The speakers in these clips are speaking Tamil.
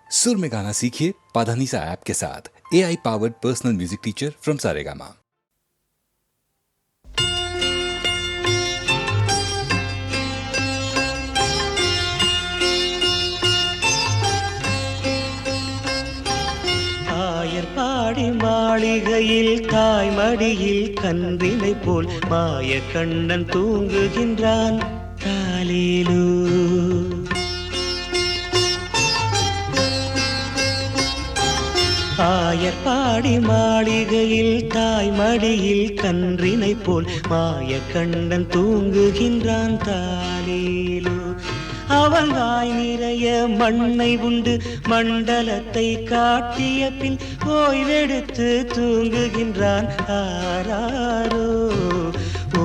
सुर में गाना सीखिए पाधानीसा ऐप के साथ। AI powered personal music teacher from Saregama. Ayarpadi மாளிகையில் தாய்மடியில் கன்றினை போல் மாய கண்ணன் தூங்குகின்றான். தாலேலோ ஆயர்பாடி மாளிகையில் தாய்மடியில் கன்றினை போல் மாய கண்ணன் தூங்குகின்றான். தாலேலோ அவன் வாய் நிறைய மண்ணை உண்டு மண்டலத்தை காட்டிய பின் ஓய்வெடுத்து தூங்குகின்றான். ஆராரோ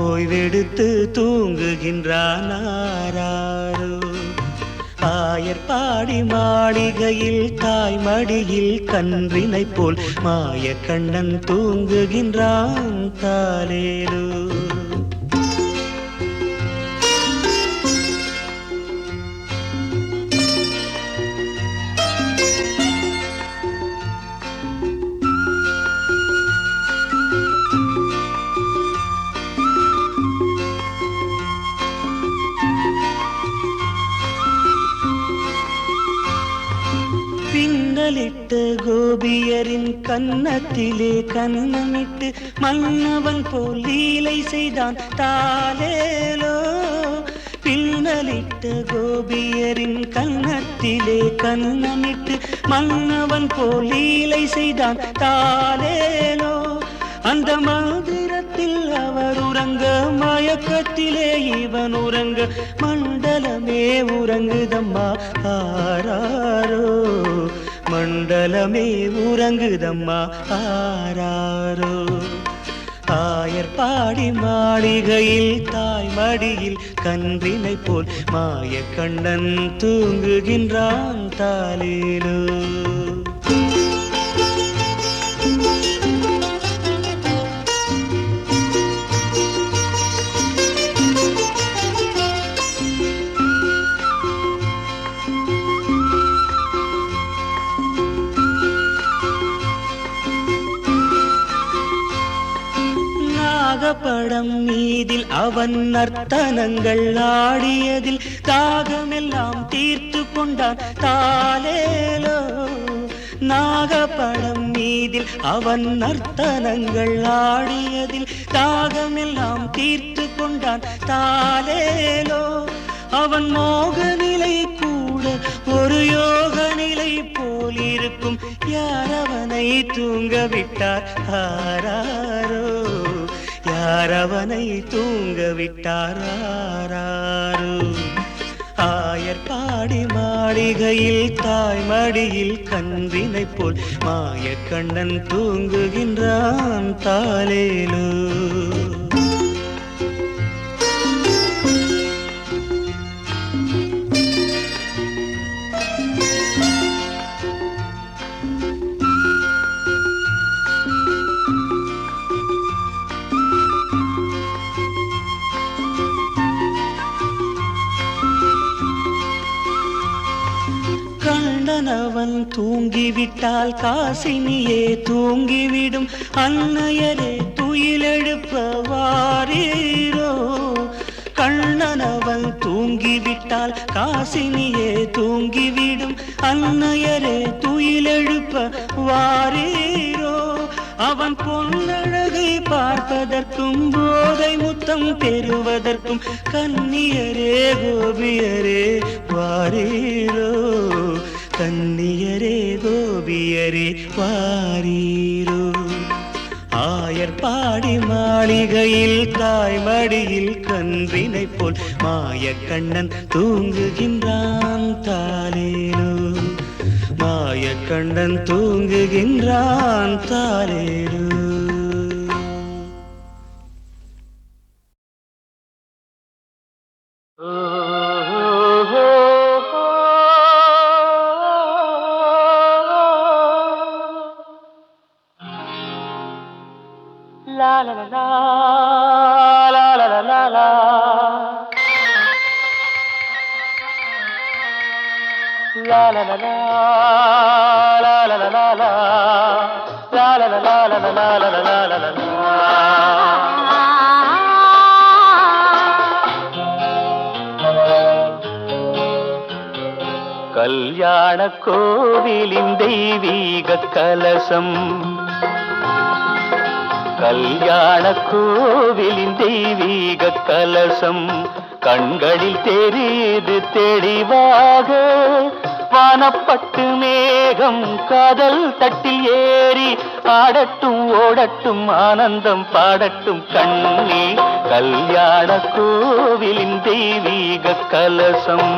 ஓய்வெடுத்து தூங்குகின்றான். ஆராரோ ஆயர்பாடி மாளிகையில் தாய்மடியில் கன்றினை போல் மாய கண்ணன் தூங்குகின்றான். தாலேலோ பின்னலிட்டு கோபியரின் கன்னத்திலே கன்னமிட்டு மன்னவன் போல் லீலை செய்தான். தாலேலோ பின்னலிட்டு கோபியரின் கன்னத்திலே கன்னமிட்டு மன்னவன் போல் லீலை செய்தான். தாலேலோ அந்த மந்திரத்தில் அவர் உறங்க மயக்கத்திலே இவன் உறங்க மண்டலமே உறங்குதம்மா. ஆராரோ மண்டலமே உறங்குதம்மா. ஆராரோ ஆயர்பாடி மாளிகையில் தாய்மடியில் கன்றினை போல் மாய கண்ணன் தூங்குகின்றான். தாலேலோ படம் மீதில் அவன் நர்த்தனங்கள் ஆடியதில் தாகமெல்லாம் தீர்த்து கொண்டான். தாலேலோ நாகப்படம் மீதில் அவன் நர்த்தனங்கள் ஆடியதில் தாகமெல்லாம் தீர்த்து கொண்டான். தாலேலோ அவன் மோக நிலை கூட ஒரு யோக நிலை போல் இருக்கும். யார் அவனை தூங்க விட்டார்? ஆராரோ யார் அவனை தூங்க விட்டார்? ஆராரோ ஆயர்பாடி மாளிகையில் தாய்மடியில் கன்றினை போல் மாய கண்ணன் தூங்குகின்றான். தாலேலோ கண்ணனவன் தூங்கிவிட்டால் காசினியே தூங்கிவிடும். அன்னையரே துயிலெழுப்ப வாரீரோ. கண்ணனவன் தூங்கிவிட்டால் காசினியே தூங்கிவிடும். அன்னையரே துயிலெழுப்ப வாரீரோ. அவன் பொன்னழகை பார்ப்பதற்கும் போதை முத்தம் பெறுவதற்கும் கன்னியரே கோபியரே வாரீரோ. கன்னியரே கோபியரே வாரீரோ. ஆயர்பாடி மாளிகையில் தாய்மடியில் கன்றினை போல் மாய கண்ணன் தூங்குகின்றான். தாலேலோ மாய கண்ணன் தூங்குகின்றான். தாலேலோ la la la la la la la la la la la la la la la la la la la la la la la la la la la la. கல்யாண கோவிலின் தெய்வீக கலசம், கல்யாண கோவிலின் தெய்வீக கலசம் கண்களில் தெரியுது தெளிவாக. வானப்பட்டு மேகம் காதல் தட்டில் ஏறி ஆடட்டும் ஓடட்டும் ஆனந்தம் பாடட்டும் கண்ணே. கல்யாண கோவிலின் தெய்வீக கலசம்.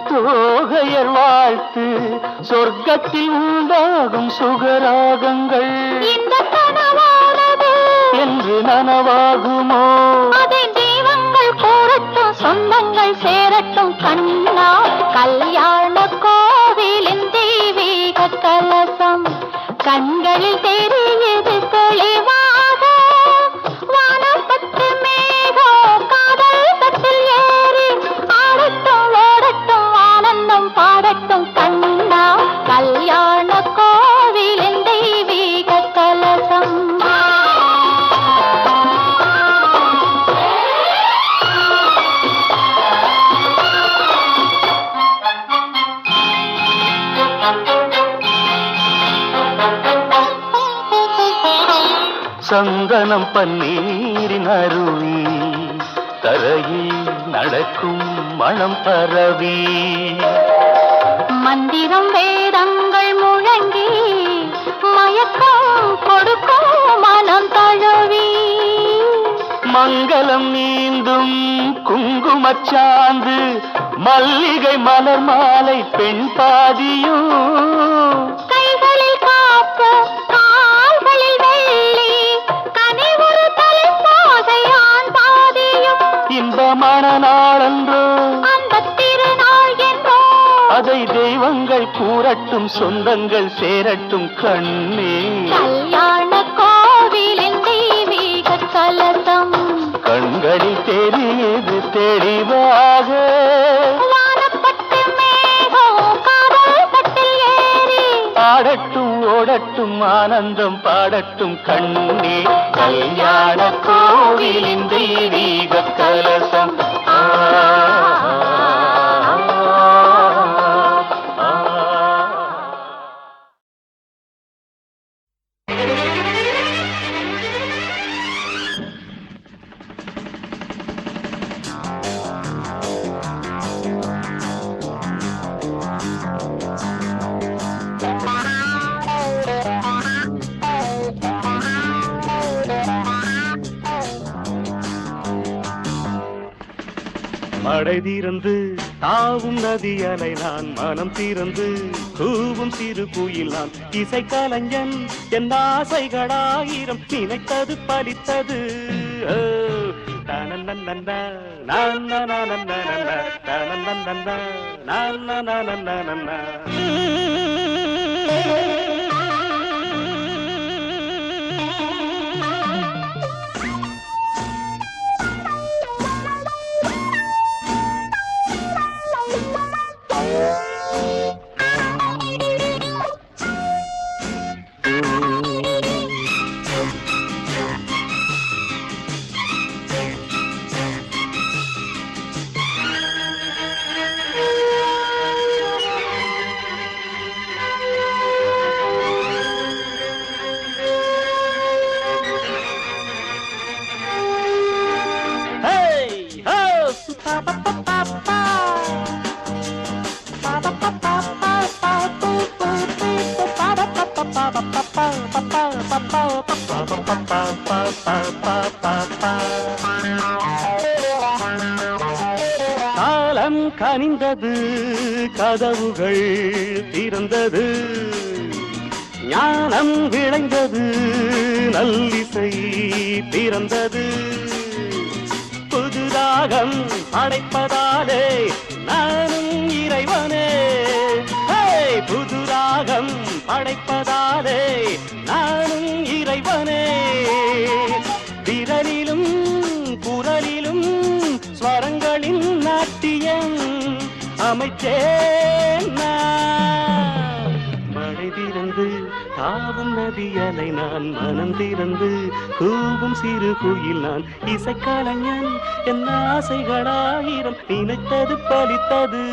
தோகையர் வாழ்த்து சொர்க்கத்தில் உண்டாகும் சுகராகங்கள் இந்த கனவானது என்று நனவாகுமோ? அதை தெய்வங்கள் கூறட்டும் சொந்தங்கள் சேரட்டும் கண்ணா. கல்யாண கோவிலின் தெய்வீக கலசம் கண்களில் தெரியுது தெளிவாக. வானப்பட்டு மேகம் காதல் தட்டில் ஏறி ஆடட்டும் ஓடட்டும் ஆனந்தம் பாடட்டும் கண்ணா. கல்யாண கோவிலின் தெய்வீக கலசம். சந்தனம் பன்னீரின் அருவி தரையில் நடக்கும் மனம் பரவி மந்திரம் வேதங்கள் முழங்கி மயக்கம் கொடுக்கும் மனம் தழுவி மங்களம் நீந்தும் குங்குமச்சாந்து மல்லிகை மலர் மாலை பெண் பாதியும் கைகளில் காப்பு கால்களில் வெள்ளி கனிவுறு தலை பாதையான் பாதியும் இன்பமான நாளன்றோ அந்த திருநாள் என்றோ அதை தெய்வங்கள் கூறட்டும் சொந்தங்கள் சேரட்டும் கண்ணே. கல்யாண கோவிலின் தெய்வீக கலசம் கண்களில் தெரியுது தெளிவாக. வானப்பட்டு மேகம் காதல் தட்டில் ஏறி ஆடட்டும் ஓடட்டும் ஆனந்தம் பாடட்டும் கண்ணே. கல்யாண கோவிலின் தெய்வீக கலசம். மடை தீரந்து தாவும் நதி அலை நான் மனம் தீரந்து கூவும் சிறு குயில் நான் இசை கலைஞன் என் ஆசைகளாயிரம் நினைத்தது பலித்தது. காலம் கனிந்தது கதவுகள் திறந்தது ஞானம் விளைந்தது நல்லிசை பிறந்தது புது ராகம் படைப்பதாலே நானும் இறைவனே புது ராகம் படைப்பதாலே நானும் இறைவனே விரலிலும் குரலிலும் ஸ்வரங்களின் நாட்டியம் அமைச்சேன் மழை திறந்து தாவும் நதியலை நான் மனம் திறந்து கூவும் சிறு குயில் நான் இசைக்கலைஞன் என் ஆசைகளாயிரம் நினைத்தது பலித்தது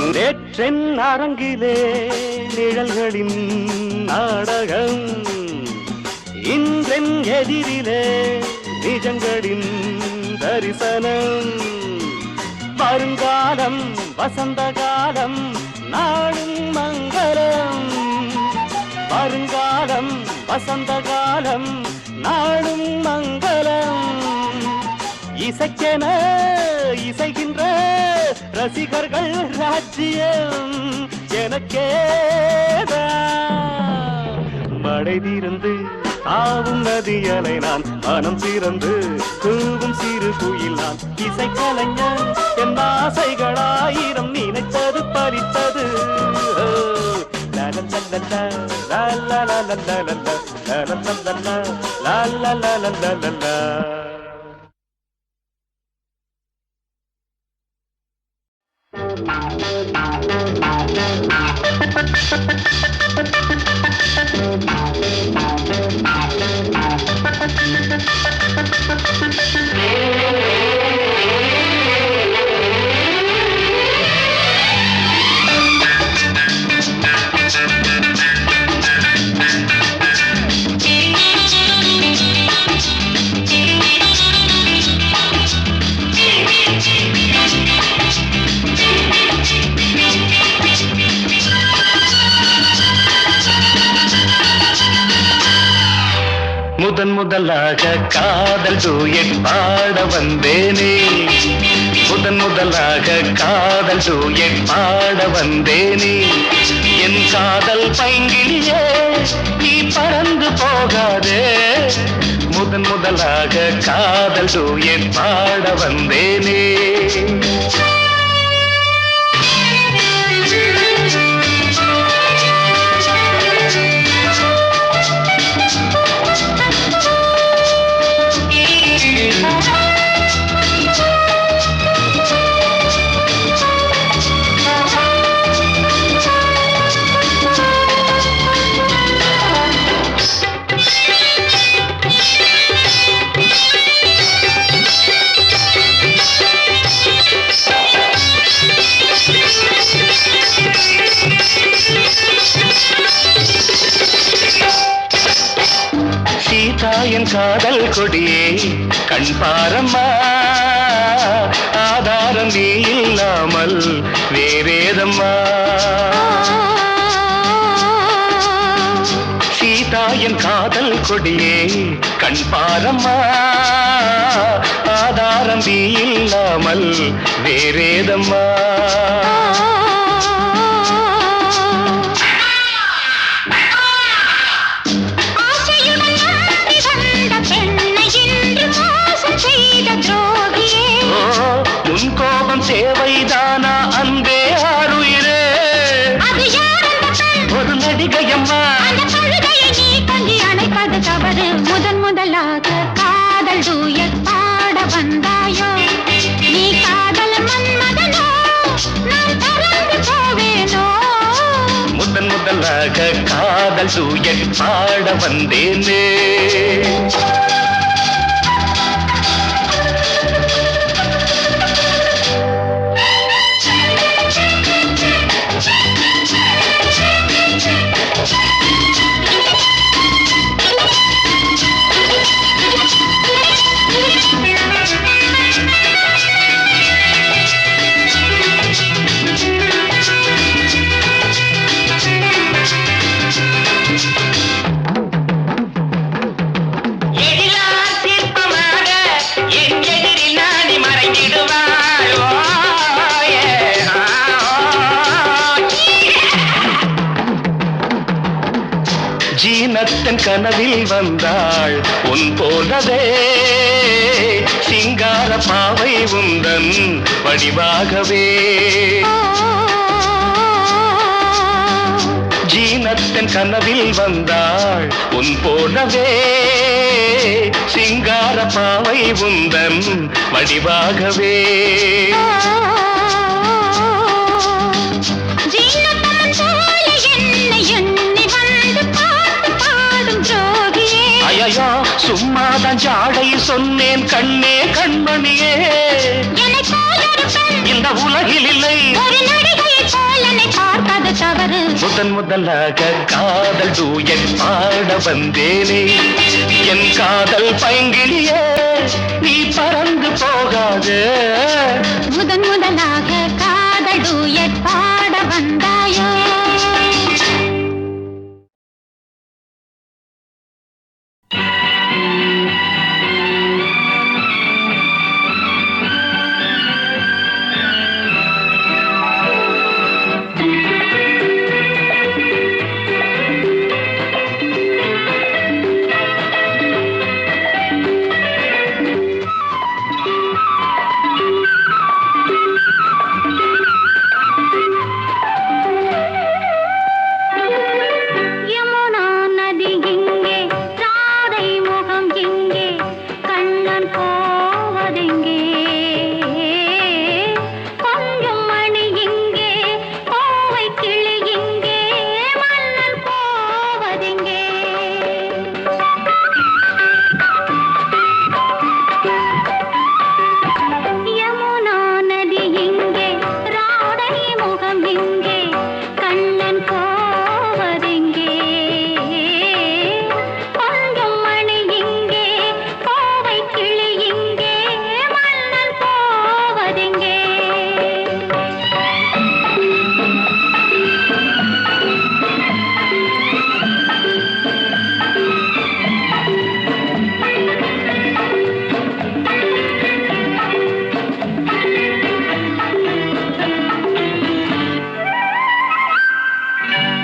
நேற்றென் அரங்கிலே நிழல்களின் நாடகம் இன்றென் எதிரிலே நிஜங்களின் தரிசனம் வருங்காலம் வசந்த காலம் நாளும் மங்களம் வருங்காலம் வசந்த காலம் நாளும் மங்களம் இசைக்கென இசைகின்ற ரசிகர்கள் ராஜ்யம் எனக்கேதான் மழை திறந்து தாவும் நதியலை நான் மனம் திறந்து கூவும் சிறு குயில் நான் இசைக்கலைஞன் என் ஆசைகளாயிரம் நினைத்தது பறித்தது முதன் முதலாக காதல் டூயட் பாட வந்தேனே முதன் முதலாக காதல் டூயட் பாட வந்தேனே என் காதல் பைங்கிலியே நீ பறந்து போகாதே முதன் முதலாக காதல் டூயட் பாட வந்தேனே என் காதல் கொடியே கண் பாரம்மா ஆதாரம் நீ இல்லாமல் வேறேதம்மா சீதா என் காதல் கொடியே கண் பாரம்மா ஆதாரம் நீ இல்லாமல் வேறேதம்மா சேவைதானா அன்பே ஆருயிரே ஒரு நடிகையம்மா நீ கொஞ்சி அணைப்பது முதலாக காதல் டூயட் பாட வந்தாயோ நீ காதல் மன்மதனோ நான் பறந்து போவேனோ முதன் முதலாக காதல் டூயட் பாட வந்தேனே ஜீனத்தன் கனவில் வந்தாள் உன் போலவே சிங்கார பாவை உந்தன் வடிவாகவே ஜீனத்தன் கனவில் வந்தாள் உன் போலவே சிங்கார பாவை உந்தன் வடிவாகவே ஐயோ சும்மாதான் ஜாடை சொன்னேன் கண்ணே கண்மணியே இந்த உலகில் இல்லை முதன் முதலாக காதல் டூயட் பாட வந்தேனே என் காதல் பைங்கிலியே நீ பறந்து போகாது முதன் முதலாக காதல் டூயட் பாட வந்தாயோ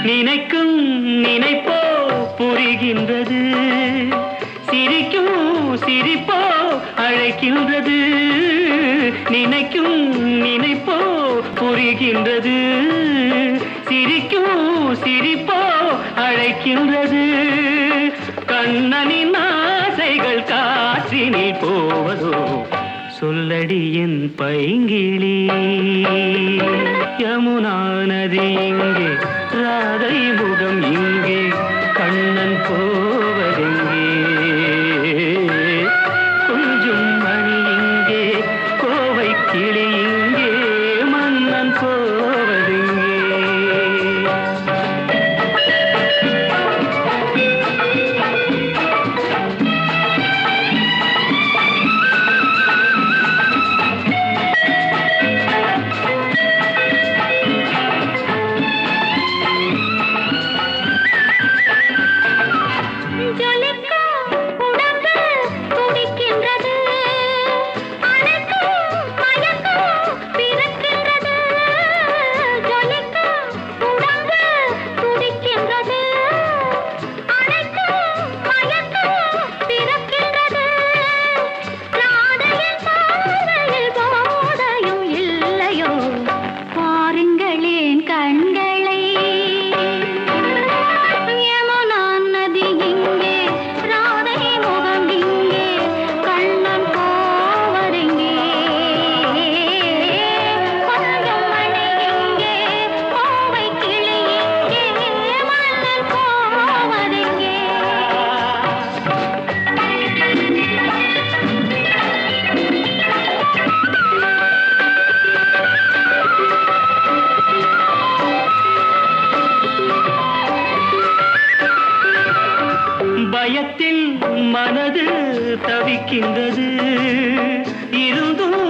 நினைக்கும் நினைப்போ புரிகின்றது சிரிக்கும் சிரிப்போ அழைக்கின்றது நினைக்கும் நினைப்போ புரிகின்றது சிரிக்கும் சிரிப்போ அழைக்கின்றது கண்ணனின் ஆசைகள் காற்றினில் போவதோ சொல்லடி என் பைங்கிளி யமுனா நதி இங்கே ராதை முகம் இங்கே கண்ணன் போவதெங்கே கொஞ்சம் மணி இங்கே கோவை கிளி இங்கே மன்னன் போவதெங்கே தவிக்கின்றது இருந்தும்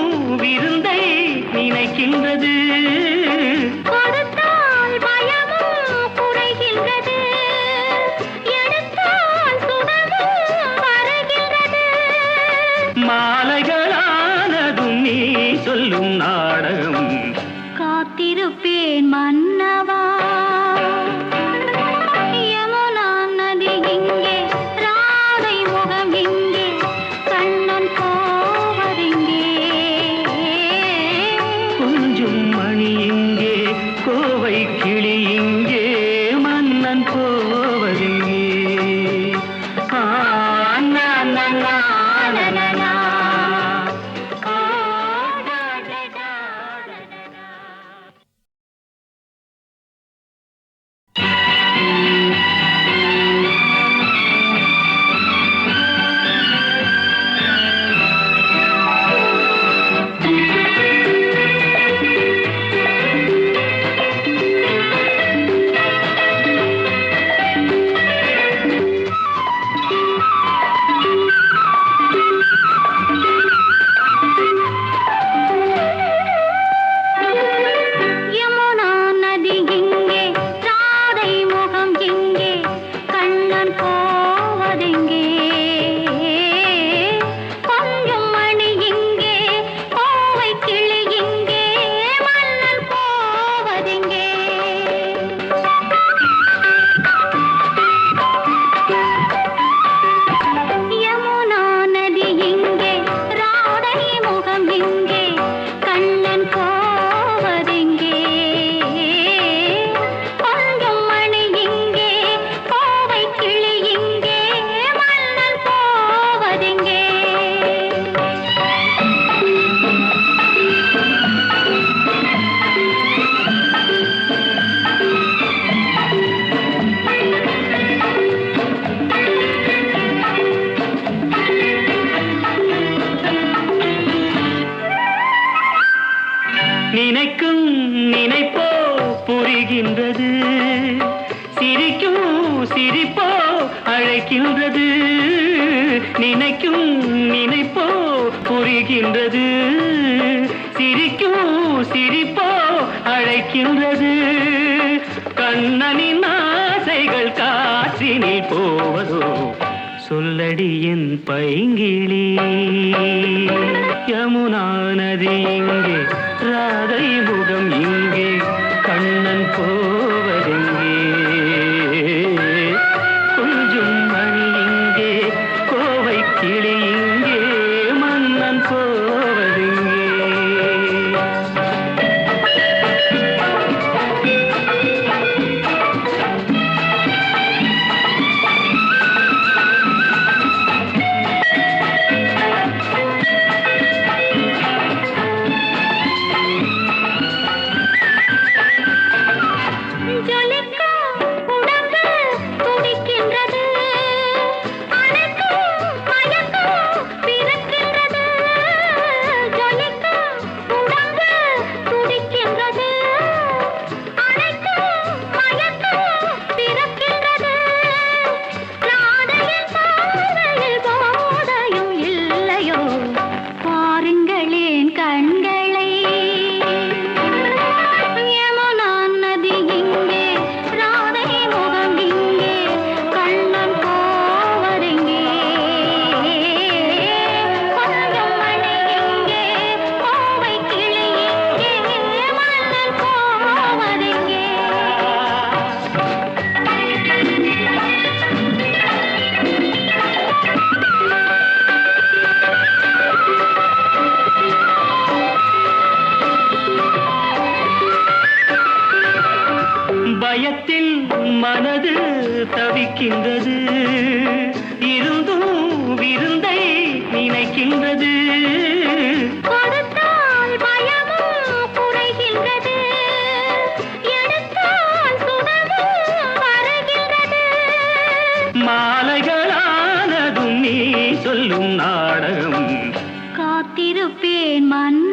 விருந்தை நினைக்கின்றது கொடுத்தால் பயமும் குறைகின்றது எடுத்தால் சுடமும் வருகின்றது மாலைகளானதும் நீ சொல்லும் நாடகம் காத்திருப்பேன் மன்னவா யமுனா நதி இங்கே ராதை முகம் இங்கே கண்ணன் போவதெங்கே கொஞ்சம் மணி இங்கே கோவை கிளி இங்கே மன்னன் போவதெங்கே ஆ, நா, நா, நா, நா, நா, நா. யமுனா நதி இங்கே ராதை முகம் இங்கே கண்ணன் போவதெங்கே கொஞ்சம் மணி இங்கே கோவை கிளி இங்கே மன்னன் போவதெங்கே யமுனா நதி இங்கே ராதை முகம் இங்கே கண்ணன் போவதெங்கே கொஞ்சம் மணி இங்கே கோவை கிளி இங்கே மன்னன் போவதெங்கே நினைக்கும் நினைப்போ புரிகின்றது சிரிக்கும் சிரிப்போ அழைக்கின்றது நினைக்கும் நினைப்போ புரிகின்றது சிரிக்கும் சிரிப்போ அழைக்கின்றது கண்ணனின் ஆசைகள் காற்றினில் போவதோ சொல்லடி என் பைங்கிளி யமுனா நதி இங்கே ராதை முகம் இங்கே கண்ணன் போவதெங்கே கொஞ்சம் மணி இங்கே கோவை கிளி இங்கே மன்னன் போவதெங்கே ஜொலிக்கும் உடம்பு துடிக்கின்றது அணைக்கும் மயக்கம் பிறக்கின்றது ஜொலிக்கும் உடம்பு துடிக்கின்றது அணைக்கும் மயக்கம் பிறக்கின்றது ராதையின் பார்வையில் போதையும் இல்லையோ பாருங்களேன் கண்களை யமுனா நதி இங்கே ராதை முகம் இங்கே கண்ணன் போவதெங்கே கொஞ்சம் மணி இங்கே கோவை கிளி இங்கே மன்னன் போவதெங்கே பயத்தில் மனது தவிக்கின்றது இருந்தும் விருந்தை நினைக்கின்றது கொடுத்தால் பயமும் குறைகின்றது எடுத்தால் சுடமும் வருகின்றது மாலைகளானதும் நீ சொல்லும் நாடகம் காத்திருப்பேன் மன்னவா